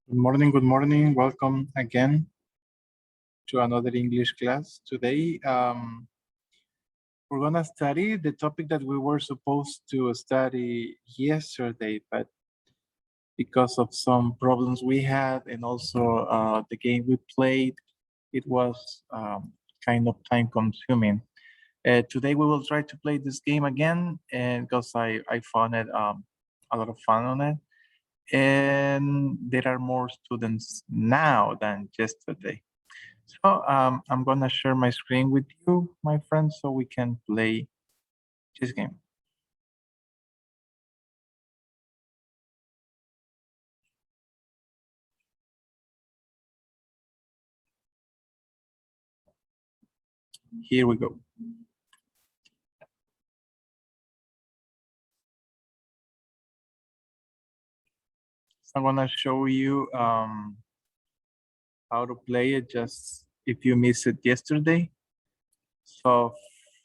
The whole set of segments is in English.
Good morning, good morning. Welcome again to another English class. Today, we're gonna study the topic that we were supposed to study yesterday, but because of some problems we had and also the game we played, it was kind of time consuming. Today we will try to play this game again, and because I found it a lot of fun on it. And there are more students now than yesterday. So I'm gonna share my screen with you, my friends, so we can play this game. Here we go. So I'm gonna show you how to play it just if you missed it yesterday. So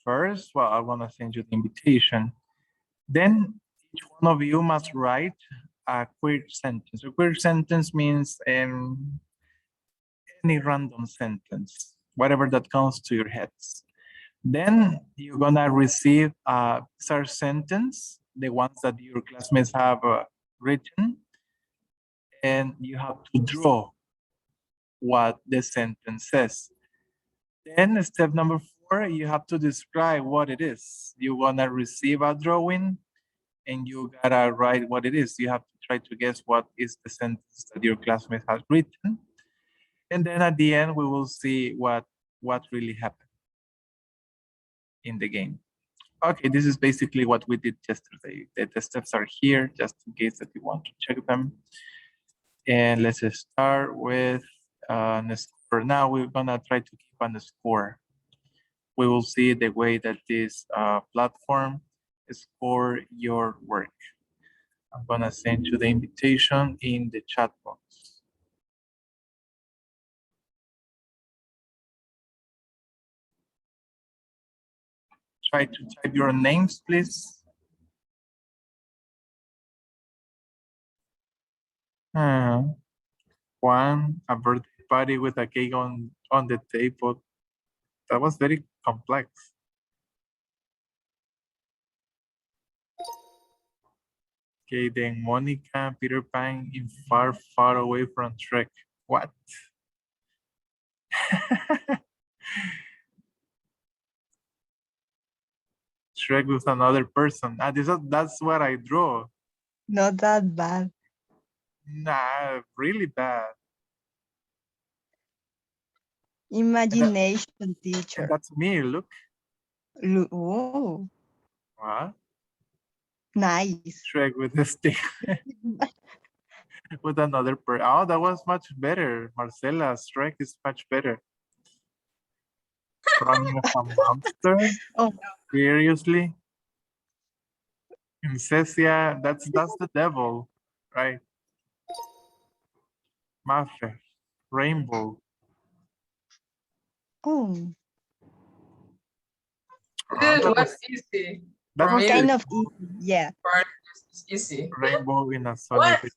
first, well, I wanna send you the invitation. Then each one of you must write a queer sentence. A queer sentence means any random sentence, whatever that comes to your heads. Then you're gonna receive a search sentence, the ones that your classmates have written, and you have to draw what the sentence says. Then step number 4, you have to describe what it is. You're gonna receive a drawing and you gotta write what it is. You have to try to guess what is the sentence that your classmate has written. And then at the end, we will see what really happened in the game. Okay, this is basically what we did yesterday. The steps are here, just in case that you want to check them. And let's start with the score. Now we're gonna try to keep on the score. We will see the way that this platform score your work. I'm gonna send you the invitation in the chat box. Try to type your names, please. Juan, a birthday party with a cake on the table. That was very complex. Okay, then Monica, Peter Pan in Far, Far Away from Shrek. What? Shrek with another person. That's what I draw. Not that bad. Nah, really bad. Imagination, And teacher. that's me, look. Oh, What? nice. Shrek with a stick. With another person. Oh, that was much better. Marcela, Shrek is much better. Running of a monster? Oh, Seriously? Incesia, that's the devil, right? Mafia, rainbow. oh. That It was was easy. that For was me, Kind easy. of easy, yeah. part is easy. Rainbow in a sunny What? day.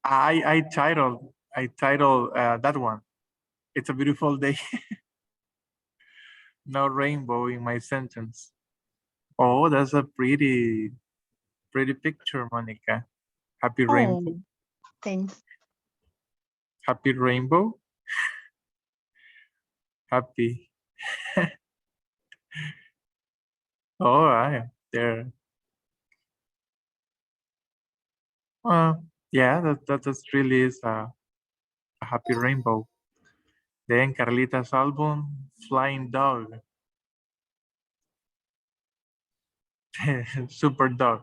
I titled that one. It's a beautiful day. No rainbow in my sentence. Oh, that's a pretty picture, Monica. Happy rainbow. Oh, thanks. Happy rainbow. Happy. Oh, I there. Yeah, that really is a happy rainbow. Then Carlita's album, Flying Dog. Super dog.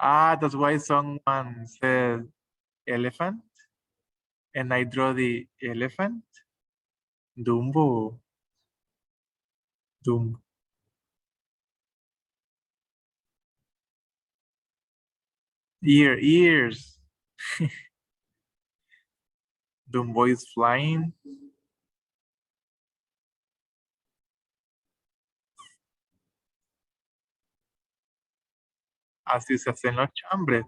That's why someone said elephant, and I draw the elephant. Dumbo. Dumbo. Ears. Dumbo is flying. Así se hacen los chambres.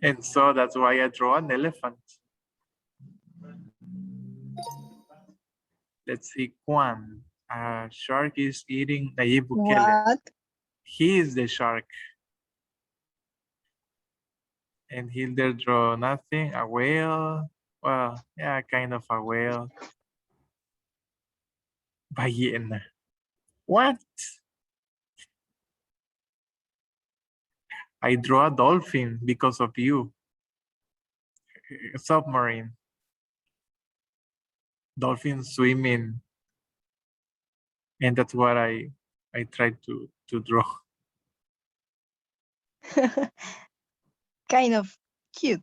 And so that's why I draw an elephant. Let's see, Kwan. A shark is eating Nayib Bukele. What? He is the shark. And Hilder draw nothing. A whale. Well, yeah, kind of a whale. Ballena. What? I draw a dolphin because of you. A submarine. Dolphin swimming. And that's what I tried to draw. Kind of cute.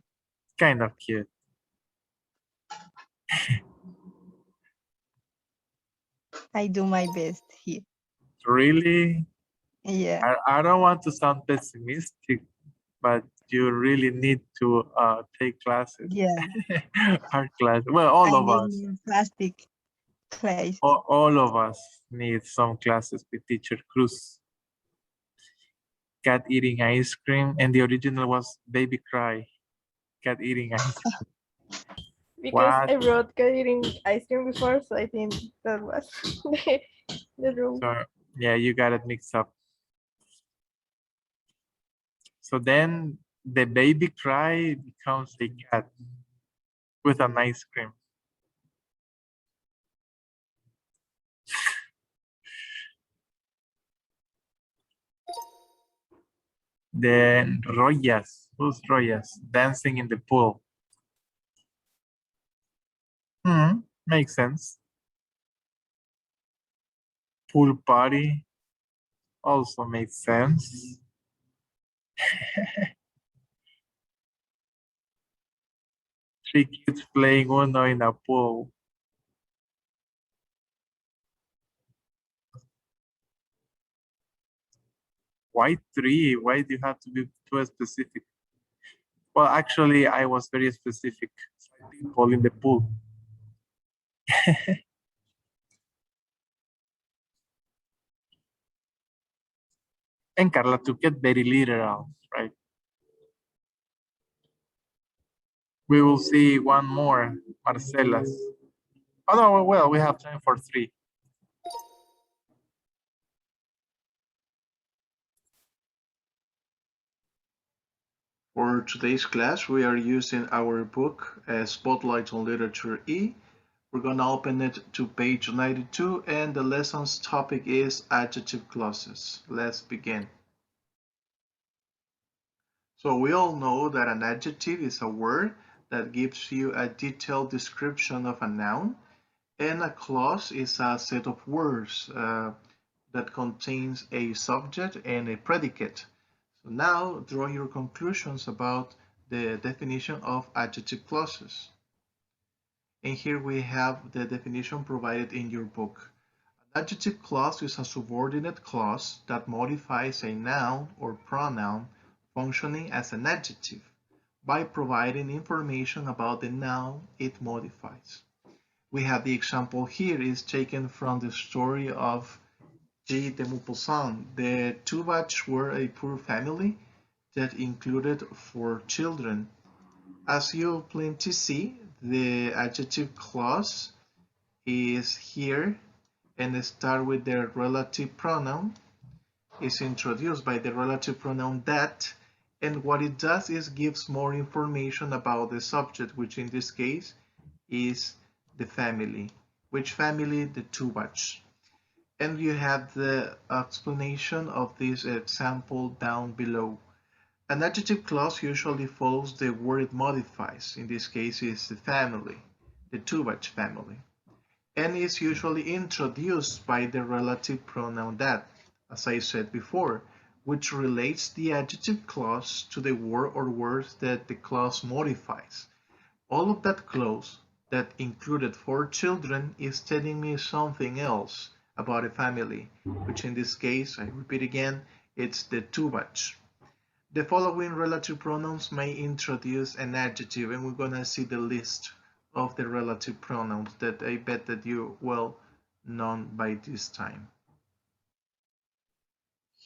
Kind of cute. I do my best here. Really? Yeah. I don't want to sound pessimistic, but you really need to take classes. Yeah. Art class. Well, all I of need us. more plastic clays. All of us need some classes with teacher Cruz. Cat eating ice cream, and the original was baby cry. Cat eating ice cream. Because What? I wrote cat eating ice cream before, so I think that was the rule. So yeah, you got it mixed up. So then the baby cry becomes the cat with an ice cream. Then Royas, who's Royas? Dancing in the pool. Makes sense. Pool party also makes sense. Three kids playing Uno in a pool. Why three? Why do you have to be too specific? Well, actually, I was very specific. 5 people in the pool. And Carla took it very literal, right? We will see one more, Marcela's. Oh no, well, we have time for 3. For today's class, we are using our book, Spotlight on Literature E. We're going to open it to page 92, and the lesson's topic is adjective clauses. Let's begin. So we all know that an adjective is a word that gives you a detailed description of a noun, and a clause is a set of words that contains a subject and a predicate. So now draw your conclusions about the definition of adjective clauses. And here we have the definition provided in your book. An adjective clause is a subordinate clause that modifies a noun or pronoun functioning as an adjective by providing information about the noun it modifies. We have the example here is taken from the story of G. de Maupassant. The Tubach were a poor family that included 4 children. As you plainly see, the adjective clause is here and start with the relative pronoun, is introduced by the relative pronoun that, and what it does is gives more information about the subject, which in this case is the family. Which family? The Tubach. And you have the explanation of this example down below. An adjective clause usually follows the word it modifies. In this case, it's the family, the Tubach family, and is usually introduced by the relative pronoun that, as I said before, which relates the adjective clause to the word or words that the clause modifies. All of that clause that included 4 children is telling me something else about a family, which in this case, I repeat again, it's the Tubach. The following relative pronouns may introduce an adjective, and we're going to see the list of the relative pronouns that I bet that you well known by this time.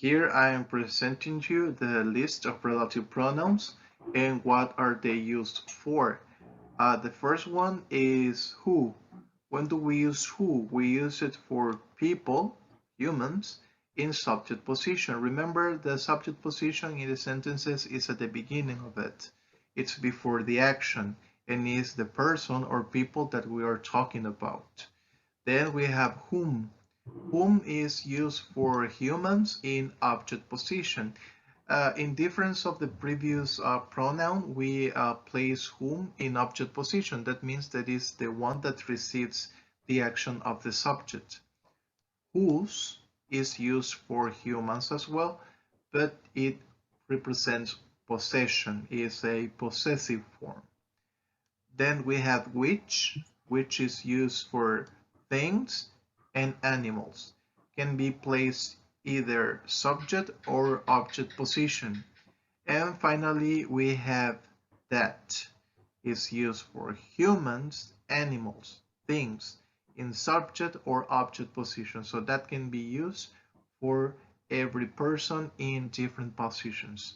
Here I am presenting you the list of relative pronouns and what are they used for. The first one is who. When do we use who? We use it for people, humans, in subject position. Remember, the subject position in the sentences is at the beginning of it. It's before the action and is the person or people that we are talking about. Then we have whom. Whom is used for humans in object position. In difference of the previous pronoun, we place whom in object position. That means that is the one that receives the action of the subject. Whose is used for humans as well, but it represents possession, is a possessive form. Then we have which is used for things and animals. Can be placed either subject or object position. And finally, we have that is used for humans, animals, things in subject or object position. So that can be used for every person in different positions.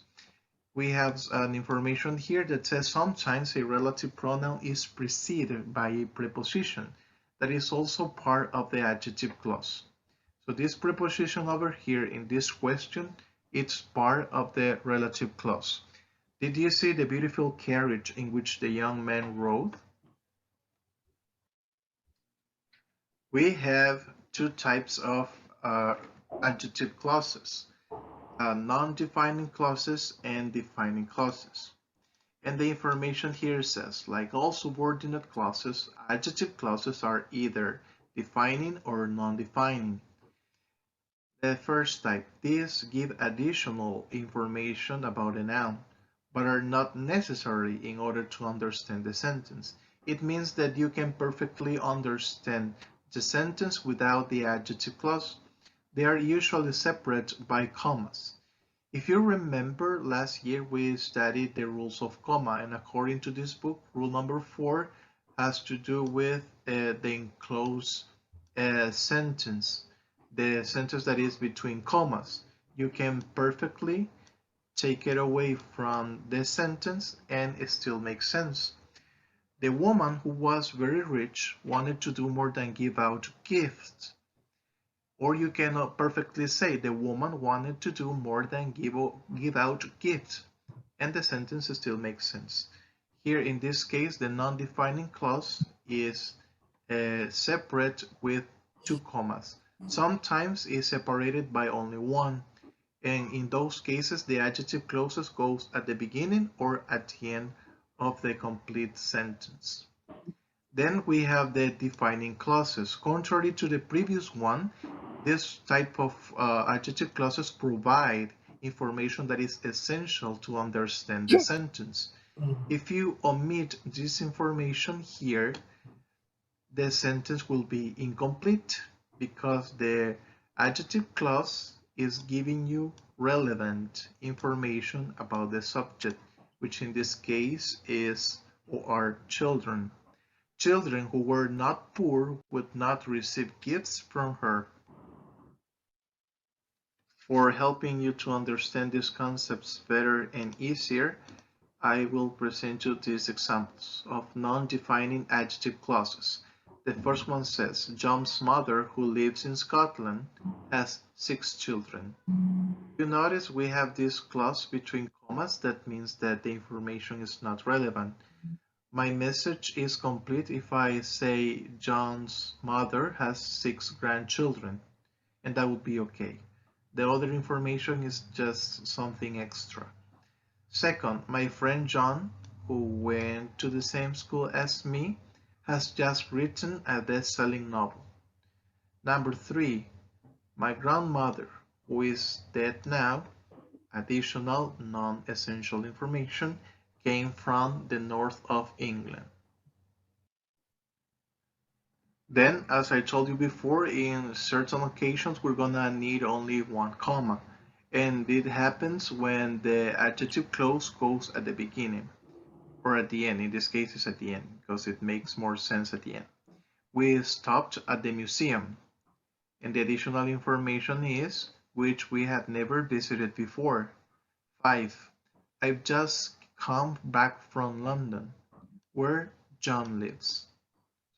We have an information here that says sometimes a relative pronoun is preceded by a preposition that is also part of the adjective clause. So this preposition over here in this question, it's part of the relative clause. Did you see the beautiful carriage in which the young man rode? We have two types of adjective clauses, non-defining clauses and defining clauses. And the information here says, like all subordinate clauses, adjective clauses are either defining or non-defining. The first type, these give additional information about a noun, but are not necessary in order to understand the sentence. It means that you can perfectly understand the sentence without the adjective clause. They are usually separate by commas. If you remember, last year we studied the rules of comma, and according to this book, rule number 4 has to do with the enclosed sentence, the sentence that is between commas. You can perfectly take it away from the sentence and it still makes sense. The woman who was very rich wanted to do more than give out gifts. Or you can perfectly say the woman wanted to do more than give out gifts, and the sentence still makes sense. Here in this case, the non-defining clause is separate with 2 commas. Sometimes it's separated by only 1, and in those cases, the adjective clauses goes at the beginning or at the end of the complete sentence. Then we have the defining clauses. Contrary to the previous one, this type of adjective clauses provide information that is essential to understand the sentence. If you omit this information here, the sentence will be incomplete because the adjective clause is giving you relevant information about the subject, which in this case is or are children. Children who were not poor would not receive gifts from her. For helping you to understand these concepts better and easier, I will present you these examples of non-defining adjective clauses. The first one says, John's mother, who lives in Scotland, has 6 children. You notice we have this clause between commas. That means that the information is not relevant. My message is complete if I say John's mother has 6 grandchildren, and that would be okay. The other information is just something extra. Second, my friend John, who went to the same school as me, has just written a best-selling novel. Number 3, my grandmother, who is dead now, additional non-essential information, came from the north of England. Then, as I told you before, in certain occasions we're gonna need only 1 comma, and it happens when the adjective clause goes at the beginning or at the end. In this case, it's at the end because it makes more sense at the end. We stopped at the museum, and the additional information is which we had never visited before. 5. I've just come back from London, where John lives.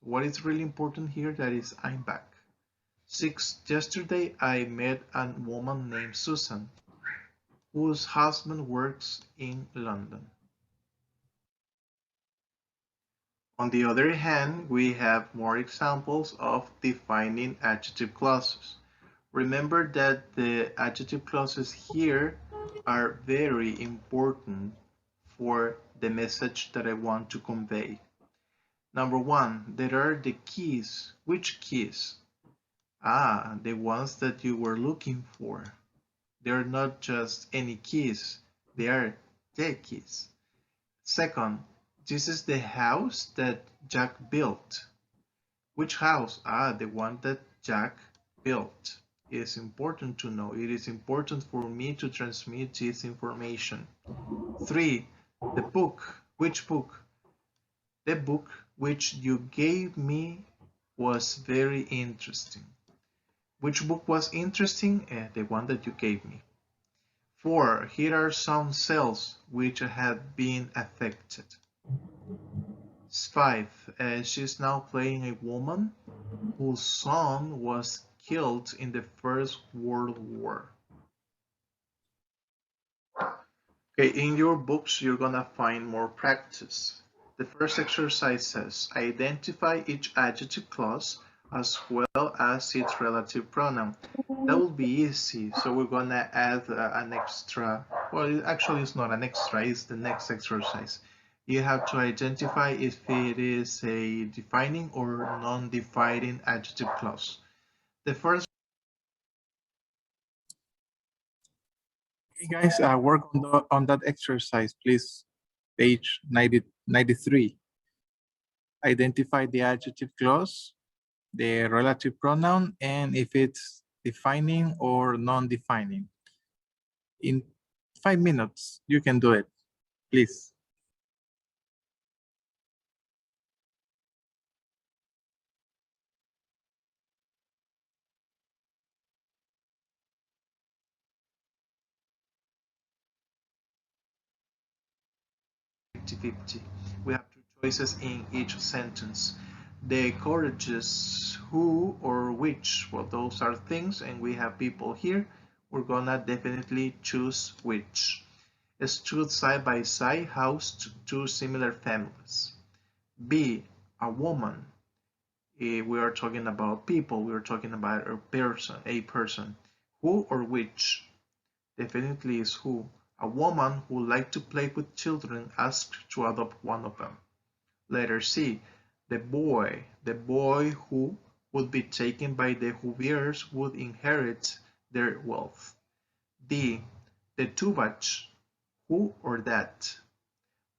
What is really important here, that is I'm back. 6. Yesterday I met a woman named Susan, whose husband works in London. On the other hand, we have more examples of defining adjective clauses. Remember that the adjective clauses here are very important for the message that I want to convey. Number 1, there are the keys. Which keys? The ones that you were looking for. They're not just any keys, they are the keys. Second, this is the house that Jack built. Which house? The one that Jack built. It is important to know. It is important for me to transmit this information. 3, the book. Which book? The book which you gave me was very interesting. Which book was interesting? The one that you gave me. 4, here are some cells which had been affected. 5, she's now playing a woman whose son was killed in the First World War. Okay, in your books, you're gonna find more practice. The first exercise says, identify each adjective clause as well as its relative pronoun. That will be easy, so we're gonna add an extra, well, actually it's not an extra, it's the next exercise. You have to identify if it is a defining or non-defining adjective clause. The first Okay, guys, work on that exercise, please. Page 93. Identify the adjective clause, the relative pronoun, and if it's defining or non-defining. In 5 minutes, you can do it, please. Fifty-fifty. We have two choices in each sentence. The courageous who or which, well, those are things, and we have people here. We're gonna definitely choose which. Stood side by side, housed two similar families. B, a woman. We are talking about people. We are talking about a person. Who or which? Definitely is who. A woman who liked to play with children asked to adopt one of them. Letter C, the boy who would be taken by the Huviers would inherit their wealth. D, the Tubach, who or that.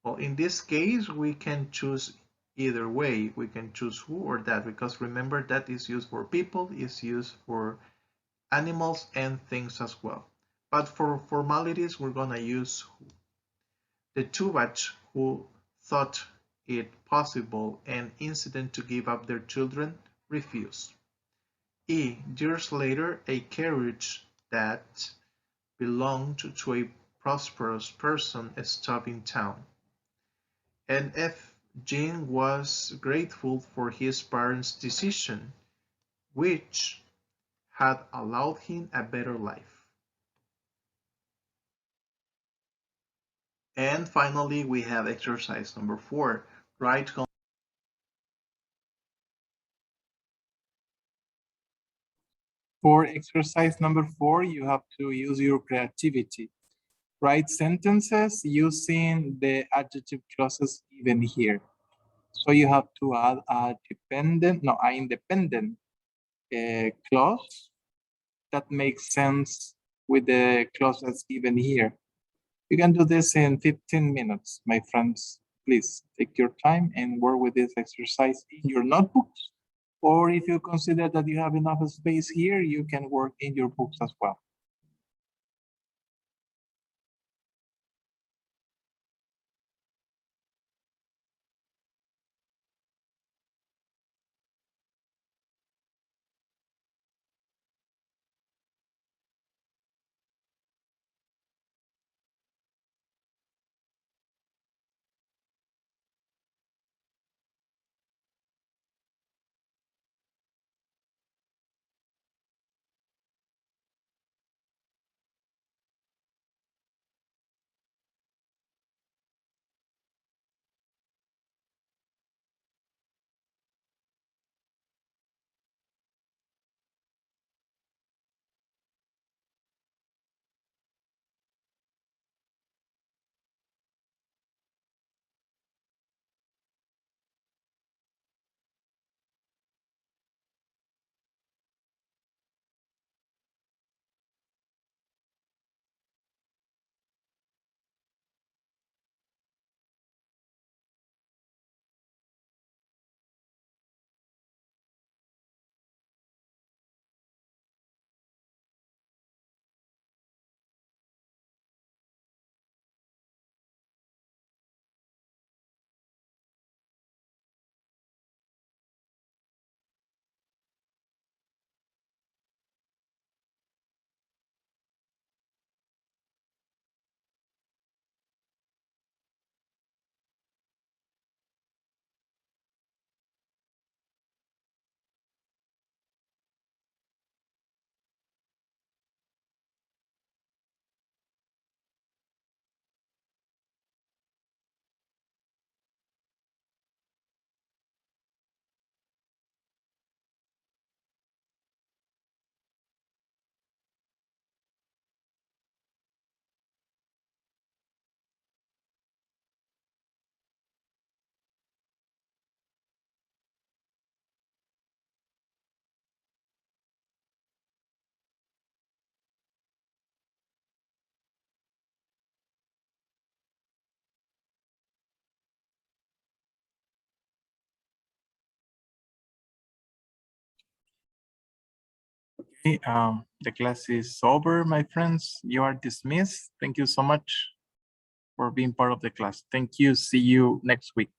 Well, in this case, we can choose either way. We can choose who or that, because remember that is used for people, is used for animals and things as well. But for formalities, we're gonna use who. The Tubach who thought it possible and incident to give up their children refused. E, years later, a carriage that belonged to a prosperous person stopped in town. And F, Jean was grateful for his parents' decision, which had allowed him a better life. And finally, we have exercise number 4. Write. For exercise number 4, you have to use your creativity. Write sentences using the adjective clauses given here. So you have to add an independent clause that makes sense with the clauses given here. You can do this in 15 minutes, my friends. Please take your time and work with this exercise in your notebooks. Or if you consider that you have enough space here, you can work in your books as well. Okay, the class is over, my friends. You are dismissed. Thank you so much for being part of the class. Thank you. See you next week.